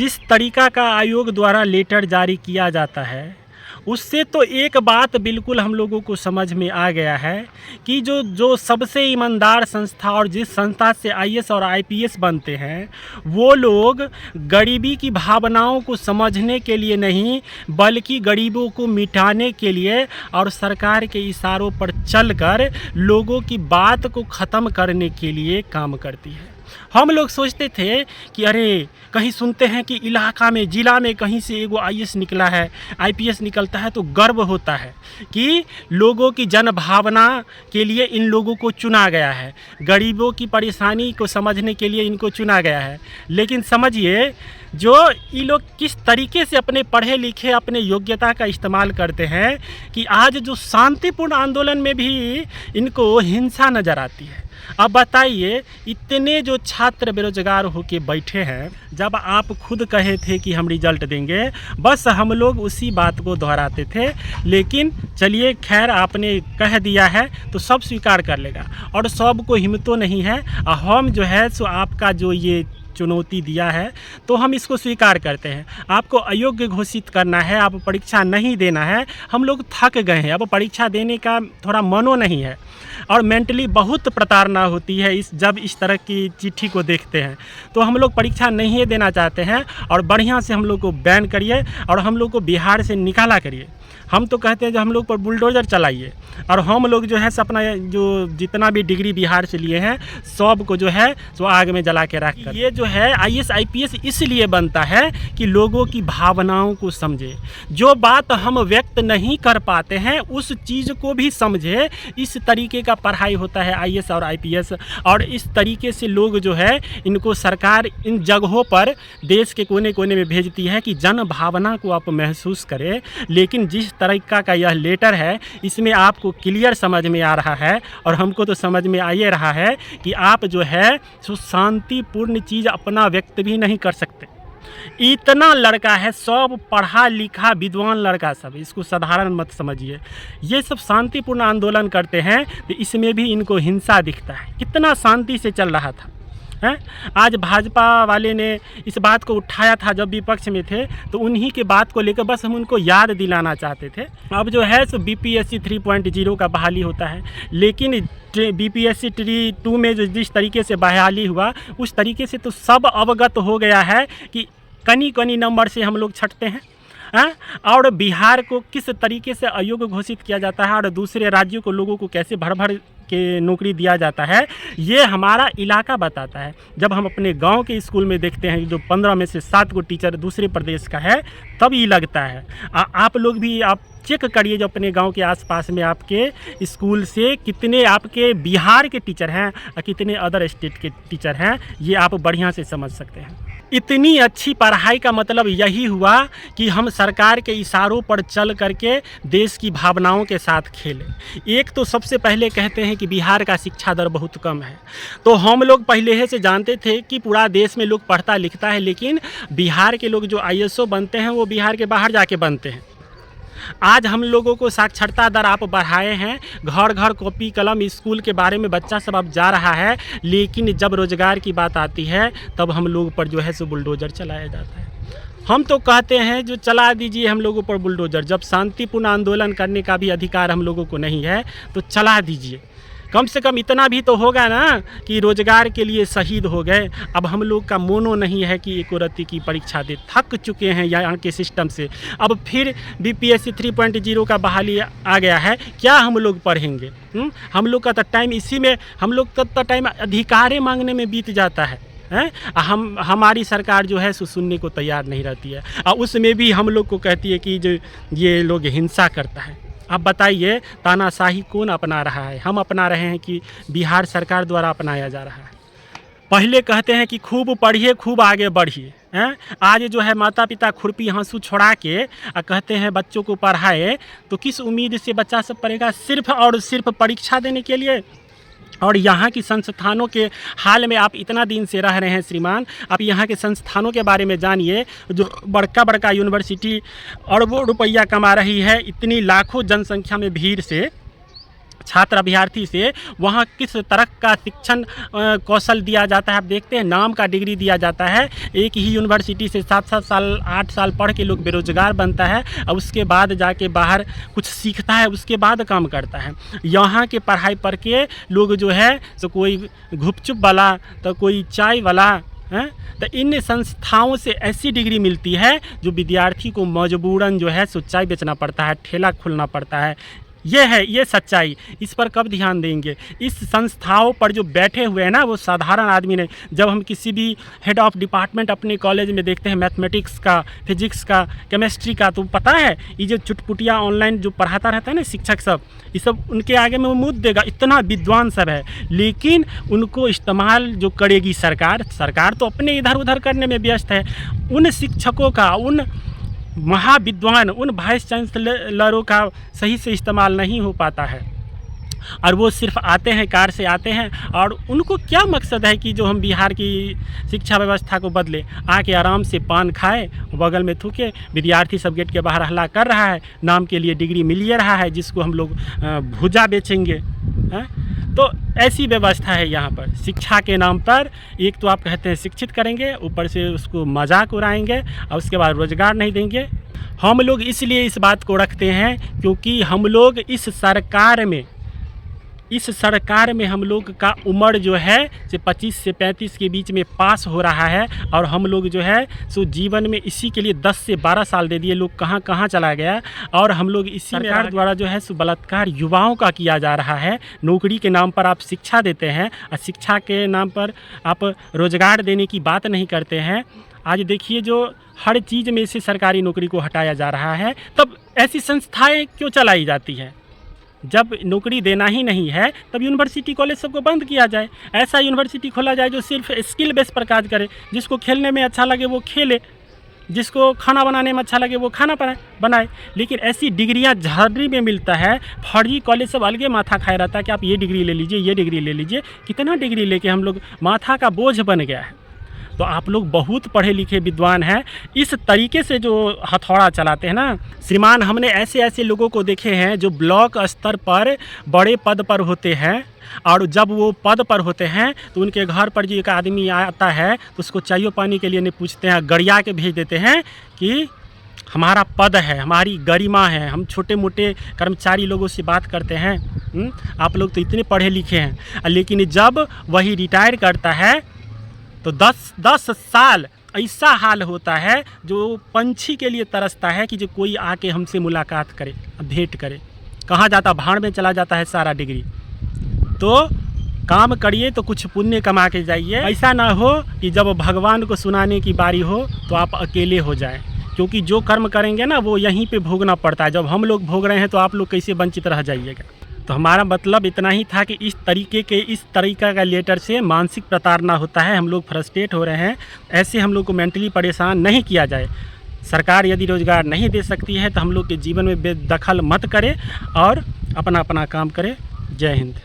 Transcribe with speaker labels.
Speaker 1: जिस तरीका का आयोग द्वारा लेटर जारी किया जाता है, उससे तो एक बात बिल्कुल हम लोगों को समझ में आ गया है कि जो सबसे ईमानदार संस्था और जिस संस्था से आईएएस और आईपीएस बनते हैं, वो लोग गरीबी की भावनाओं को समझने के लिए नहीं, बल्कि गरीबों को मिटाने के लिए और सरकार के इशारों पर चलकर लोगों की बात को ख़त्म करने के लिए काम करती है। हम लोग सोचते थे कि अरे कहीं सुनते हैं कि इलाका में, ज़िला में कहीं से एगो आईएएस निकला है, आईपीएस निकलता है तो गर्व होता है कि लोगों की जन भावना के लिए इन लोगों को चुना गया है, गरीबों की परेशानी को समझने के लिए इनको चुना गया है। लेकिन समझिए, जो ये लोग किस तरीके से अपने पढ़े लिखे, अपने योग्यता का इस्तेमाल करते हैं कि आज जो शांतिपूर्ण आंदोलन में भी इनको हिंसा नज़र आती है। अब बताइए, इतने जो छात्र बेरोजगार होके बैठे हैं, जब आप खुद कहे थे कि हम रिजल्ट देंगे, बस हम लोग उसी बात को दोहराते थे। लेकिन चलिए खैर, आपने कह दिया है तो सब स्वीकार कर लेगा, और सब को हिम्मतों नहीं है। हम जो है सो आपका जो ये चुनौती दिया है तो हम इसको स्वीकार करते हैं। आपको अयोग्य घोषित करना है, आप परीक्षा नहीं देना है, हम लोग थक गए हैं, अब परीक्षा देने का थोड़ा मनो नहीं है, और मेंटली बहुत प्रताड़ना होती है जब इस तरह की चिट्ठी को देखते हैं। तो हम लोग परीक्षा नहीं देना चाहते हैं, और बढ़िया से हम लोग को बैन करिए और हम लोग को बिहार से निकाला करिए। हम तो कहते हैं जो हम लोग पर बुलडोज़र चलाइए, और हम लोग जो है अपना जो जितना भी डिग्री बिहार से लिए हैं सब को जो है सो आग में जला के रख कर। ये जो है आईएएस आईपीएस इसलिए बनता है कि लोगों की भावनाओं को समझे, जो बात हम व्यक्त नहीं कर पाते हैं उस चीज़ को भी समझे। इस तरीके का पढ़ाई होता है आईएएस और आईपीएस, और इस तरीके से लोग जो है इनको सरकार इन जगहों पर देश के कोने कोने में भेजती है कि जन भावना को आप महसूस करें। लेकिन जिस तरीका का यह लेटर है, इसमें आपको क्लियर समझ में आ रहा है, और हमको तो समझ में आ ही रहा है कि आप जो है सो शांतिपूर्ण चीज़ अपना व्यक्त भी नहीं कर सकते। इतना लड़का है, सब पढ़ा लिखा विद्वान लड़का सब, इसको साधारण मत समझिए। ये सब शांतिपूर्ण आंदोलन करते हैं तो इसमें भी इनको हिंसा दिखता है। कितना शांति से चल रहा था हैं? आज भाजपा वाले ने इस बात को उठाया था जब विपक्ष में थे, तो उन्हीं के बात को लेकर बस हम उनको याद दिलाना चाहते थे। अब जो है सो बीपीएससी 3.0 का बहाली होता है, लेकिन बीपीएससी 2 में जो जिस तरीके से बहाली हुआ, उस तरीके से तो सब अवगत हो गया है कि कनी कनी नंबर से हम लोग छटते हैं। और बिहार को किस तरीके से अयोग्य घोषित किया जाता है, और दूसरे राज्यों को लोगों को कैसे भर भर के नौकरी दिया जाता है, ये हमारा इलाका बताता है। जब हम अपने गांव के स्कूल में देखते हैं जो 15 में से 7 को टीचर दूसरे प्रदेश का है, तब ये लगता है। आप लोग भी आप चेक करिए जो अपने गांव के आसपास में आपके स्कूल से कितने आपके बिहार के टीचर हैं और कितने अदर स्टेट के टीचर हैं, ये आप बढ़िया से समझ सकते हैं। इतनी अच्छी पढ़ाई का मतलब यही हुआ कि हम सरकार के इशारों पर चल करके देश की भावनाओं के साथ खेलें। एक तो सबसे पहले कहते हैं कि बिहार का शिक्षा दर बहुत कम है, तो हम लोग पहले से जानते थे कि पूरा देश में लोग पढ़ता लिखता है, लेकिन बिहार के लोग जो आईएएस बनते हैं वो बिहार के बाहर जाके बनते हैं। आज हम लोगों को साक्षरता दर आप बढ़ाए हैं, घर घर कॉपी कलम स्कूल के बारे में बच्चा सब अब जा रहा है, लेकिन जब रोजगार की बात आती है तब हम लोग पर जो है सो बुलडोज़र चलाया जाता है। हम तो कहते हैं जो चला दीजिए हम लोगों पर बुलडोज़र, जब शांतिपूर्ण आंदोलन करने का भी अधिकार हम लोगों को नहीं है तो चला दीजिए। कम से कम इतना भी तो होगा ना कि रोजगार के लिए शहीद हो गए। अब हम लोग का मोनो नहीं है कि एक रत्ती की परीक्षा दे, थक चुके हैं यहाँ के सिस्टम से। अब फिर बीपीएससी 3.0 का बहाली आ गया है, क्या हम लोग पढ़ेंगे? हम लोग का तो टाइम इसी में, हम लोग का तो टाइम अधिकारें मांगने में बीत जाता है। हमारी सरकार जो है सुनने को तैयार नहीं रहती है, और उसमें भी हम लोग को कहती है कि जो ये लोग हिंसा करता है। अब बताइए, तानाशाही कौन अपना रहा है? हम अपना रहे हैं कि बिहार सरकार द्वारा अपनाया जा रहा है? पहले कहते हैं कि खूब पढ़िए, खूब आगे बढ़िए, हैं? आज जो है माता पिता खुरपी हाँसू छोड़ा के कहते हैं बच्चों को पढ़ाए, तो किस उम्मीद से बच्चा सब पढ़ेगा? सिर्फ और सिर्फ परीक्षा देने के लिए। और यहाँ की संस्थानों के हाल में आप इतना दिन से रह रहे हैं श्रीमान, आप यहाँ के संस्थानों के बारे में जानिए। जो बड़का बड़का यूनिवर्सिटी अरबों रुपया कमा रही है, इतनी लाखों जनसंख्या में भीड़ से छात्र अभ्यर्थी से वहाँ किस तरह का शिक्षण कौशल दिया जाता है। आप देखते हैं नाम का डिग्री दिया जाता है, एक ही यूनिवर्सिटी से 7-7 साल 8 साल पढ़ के लोग बेरोजगार बनता है और उसके बाद जाके बाहर कुछ सीखता है, उसके बाद काम करता है। यहाँ के पढ़ाई पढ़ के लोग जो है तो कोई गुपचुप वाला तो कोई चाय वाला हैं। तो इन संस्थाओं से ऐसी डिग्री मिलती है जो विद्यार्थी को मजबूरन जो है सो चाय बेचना पड़ता है, ठेला खोलना पड़ता है। ये है ये सच्चाई। इस पर कब ध्यान देंगे? इस संस्थाओं पर जो बैठे हुए हैं ना वो साधारण आदमी नहीं। जब हम किसी भी हेड ऑफ डिपार्टमेंट अपने कॉलेज में देखते हैं मैथमेटिक्स का, फिजिक्स का, केमिस्ट्री का, तो पता है ये जो चुटपुटिया ऑनलाइन जो पढ़ाता रहता है ना शिक्षक सब, ये सब उनके आगे में वो मुँह देगा, इतना विद्वान सब है। लेकिन उनको इस्तेमाल जो करेगी सरकार तो अपने इधर उधर करने में व्यस्त है। उन शिक्षकों का, उन महाविद्वान, उन वाइस चांसलरों का सही से इस्तेमाल नहीं हो पाता है। और वो सिर्फ आते हैं, कार से आते हैं और उनको क्या मकसद है कि जो हम बिहार की शिक्षा व्यवस्था को बदले। आके आराम से पान खाए, बगल में थूके, विद्यार्थी सब गेट के बाहर हल्ला कर रहा है, नाम के लिए डिग्री मिल रहा है जिसको हम लोग भुजा बेचेंगे हैं। तो ऐसी व्यवस्था है यहाँ पर। शिक्षा के नाम पर एक तो आप कहते हैं शिक्षित करेंगे, ऊपर से उसको मजाक उड़ाएंगे और उसके बाद रोज़गार नहीं देंगे। हम लोग इसलिए इस बात को रखते हैं क्योंकि हम लोग इस सरकार में हम लोग का उम्र जो है से 25 से 35 के बीच में पास हो रहा है और हम लोग जो है सो जीवन में इसी के लिए 10 से 12 साल दे दिए। लोग कहाँ कहाँ चला गया और हम लोग इसी सरकार द्वारा जो है सो बलात्कार युवाओं का किया जा रहा है। नौकरी के नाम पर आप शिक्षा देते हैं और शिक्षा के नाम पर आप रोज़गार देने की बात नहीं करते हैं। आज देखिए जो हर चीज़ में से सरकारी नौकरी को हटाया जा रहा है, तब ऐसी संस्थाएं क्यों चलाई जाती हैं? जब नौकरी देना ही नहीं है तब यूनिवर्सिटी कॉलेज सबको बंद किया जाए। ऐसा यूनिवर्सिटी खोला जाए जो सिर्फ स्किल बेस पर काज करे, जिसको खेलने में अच्छा लगे वो खेले, जिसको खाना बनाने में अच्छा लगे वो खाना बनाए। लेकिन ऐसी डिग्रियां झाड़ी में मिलता है, फर्जी कॉलेज सब अलगे माथा खाए रहता है कि आप ये डिग्री ले लीजिए, ये डिग्री ले लीजिए। कितना डिग्री लेके हम लोग माथा का बोझ बन गया है। तो आप लोग बहुत पढ़े लिखे विद्वान हैं, इस तरीके से जो हथौड़ा चलाते हैं ना। श्रीमान, हमने ऐसे लोगों को देखे हैं जो ब्लॉक स्तर पर बड़े पद पर होते हैं और जब वो पद पर होते हैं तो उनके घर पर जो एक आदमी आता है तो उसको चाहिए पानी के लिए नहीं पूछते हैं, गरिया के भेज देते हैं कि हमारा पद है, हमारी गरिमा है, हम छोटे मोटे कर्मचारी लोगों से बात करते हैं। आप लोग तो इतने पढ़े लिखे हैं, लेकिन जब वही रिटायर करता है तो 10 साल ऐसा हाल होता है जो पंछी के लिए तरसता है कि जो कोई आके हमसे मुलाकात करे, भेंट करे। कहाँ जाता? भाड़ में चला जाता है सारा डिग्री। तो काम करिए तो कुछ पुण्य कमा के जाइए। ऐसा ना हो कि जब भगवान को सुनाने की बारी हो तो आप अकेले हो जाएं, क्योंकि जो कर्म करेंगे ना वो यहीं पे भोगना पड़ता है। जब हम लोग भोग रहे हैं तो आप लोग कैसे वंचित रह जाइएगा। तो हमारा मतलब इतना ही था कि इस तरीका का लेटर से मानसिक प्रताड़ना होता है, हम लोग फ्रस्ट्रेट हो रहे हैं। ऐसे हम लोग को मेंटली परेशान नहीं किया जाए। सरकार यदि रोज़गार नहीं दे सकती है तो हम लोग के जीवन में बेदखल मत करे और अपना काम करे। जय हिंद।